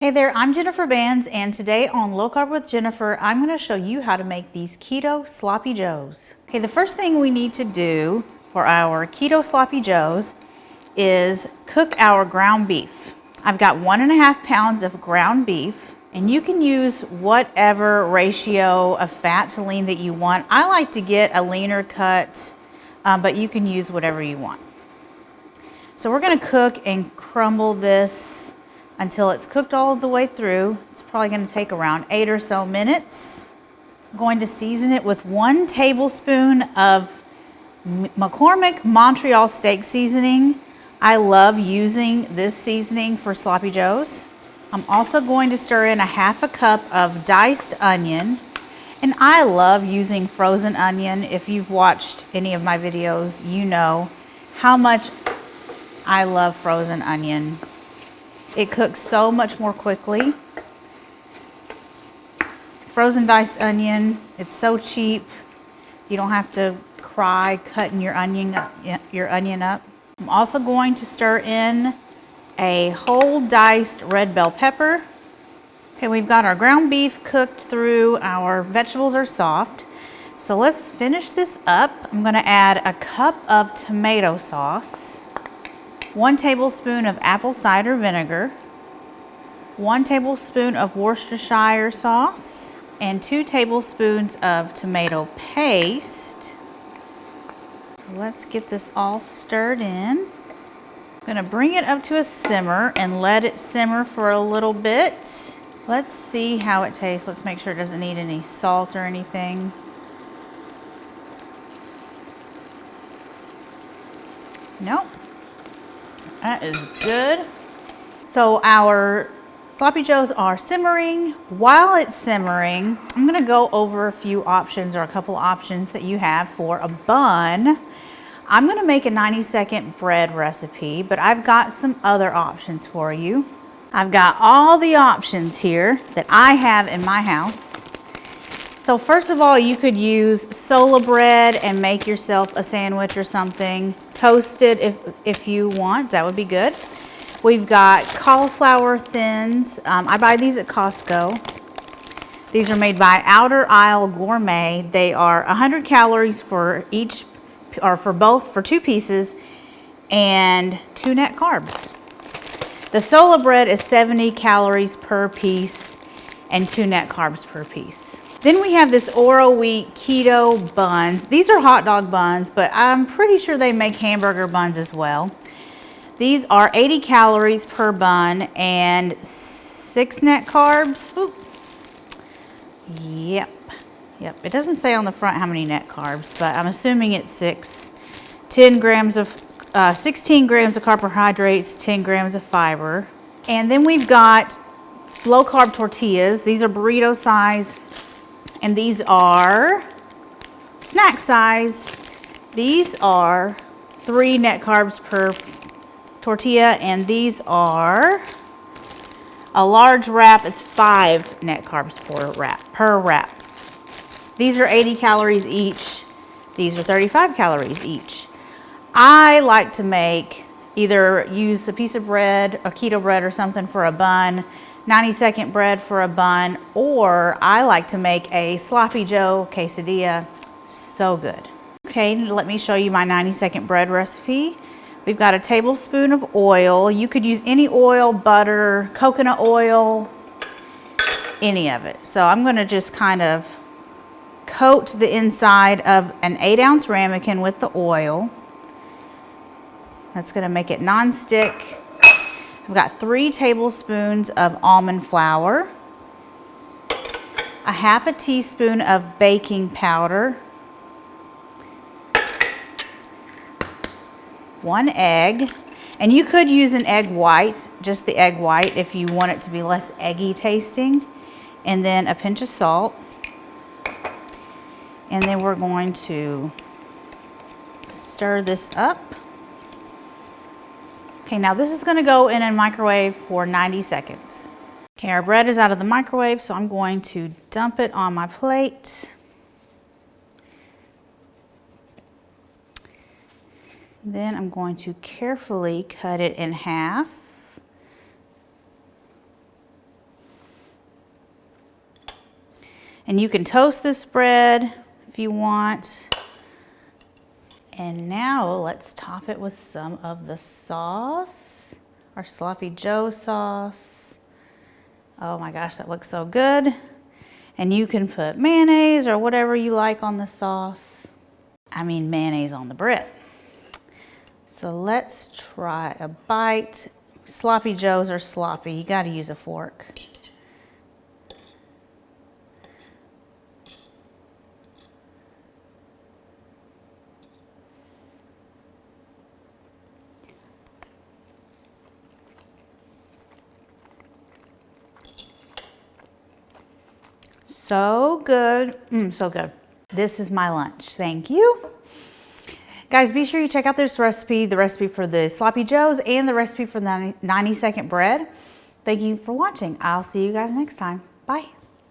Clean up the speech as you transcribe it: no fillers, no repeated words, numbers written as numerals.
Hey there, I'm Jennifer Bands, and today on Low Carb with Jennifer, I'm going to show you how to make these Keto Sloppy Joes. Okay, the first thing we need to do for our Keto Sloppy Joes is cook our ground beef. I've got 1.5 pounds of ground beef, and you can use whatever ratio of fat to lean that you want. I like to get a leaner cut, but you can use whatever you want. So we're going to cook and crumble this until it's cooked all the way through. It's probably going to take around 8 or so minutes. I'm going to season it with 1 tablespoon of McCormick Montreal steak seasoning. I love using this seasoning for sloppy joes. I'm also going to stir in 1/2 cup of diced onion. And I love using frozen onion. If you've watched any of my videos, you know how much I love frozen onion. It cooks so much more quickly. Frozen diced onion, it's so cheap. You don't have to cry cutting your onion up. I'm also going to stir in a whole diced red bell pepper. Okay, we've got our ground beef cooked through, our vegetables are soft. So let's finish this up. I'm gonna add 1 cup of tomato sauce, 1 tablespoon of apple cider vinegar, 1 tablespoon of Worcestershire sauce, and 2 tablespoons of tomato paste. So let's get this all stirred in. I'm gonna bring it up to a simmer and let it simmer for a little bit. Let's see how it tastes. Let's make sure it doesn't need any salt or anything. Nope. That is good. So our sloppy joes are simmering. While it's simmering, I'm gonna go over a few options or a couple options that you have for a bun. I'm gonna make a 90-second bread recipe, but I've got some other options for you. I've got all the options here that I have in my house. So first of all, you could use sola bread and make yourself a sandwich or something. Toast it if you want, that would be good. We've got cauliflower thins. I buy these at Costco. These are made by Outer Isle Gourmet. They are 100 calories for each, or for both, for 2 pieces, and 2 net carbs. The sola bread is 70 calories per piece and 2 net carbs per piece. Then we have this Oro Wheat Keto buns. These are hot dog buns, but I'm pretty sure they make hamburger buns as well. These are 80 calories per bun and 6 net carbs. Ooh. Yep. It doesn't say on the front how many net carbs, but I'm assuming it's 6. 16 grams of carbohydrates, 10 grams of fiber. And then we've got low carb tortillas. These are burrito size. And these are snack size. These are 3 net carbs per tortilla, and these are a large wrap. It's 5 net carbs per wrap. These are 80 calories each. These are 35 calories each. I like to make, either use a piece of bread, a keto bread or something for a bun, 90-second bread for a bun, or I like to make a sloppy joe quesadilla. So good. Okay, let me show you my 90-second bread recipe. We've got a tablespoon of oil. You could use any oil, butter, coconut oil, any of it. So I'm gonna just kind of coat the inside of an 8-ounce ramekin with the oil. That's gonna make it non-stick. I've got 3 tablespoons of almond flour, 1/2 teaspoon of baking powder, 1 egg, and you could use an egg white, just the egg white, if you want it to be less eggy tasting, and then a pinch of salt. And then we're going to stir this up. Okay, now this is gonna go in a microwave for 90 seconds. Okay, our bread is out of the microwave, so I'm going to dump it on my plate. Then I'm going to carefully cut it in half. And you can toast this bread if you want. And now let's top it with some of the sauce, our Sloppy Joe sauce. Oh my gosh, that looks so good. And you can put mayonnaise or whatever you like on the sauce. I mean mayonnaise on the bread. So let's try a bite. Sloppy Joes are sloppy. You gotta use a fork. So good, so good. This is my lunch, thank you. Guys, be sure you check out this recipe, the recipe for the Sloppy Joes and the recipe for the 90-second bread. Thank you for watching. I'll see you guys next time. Bye.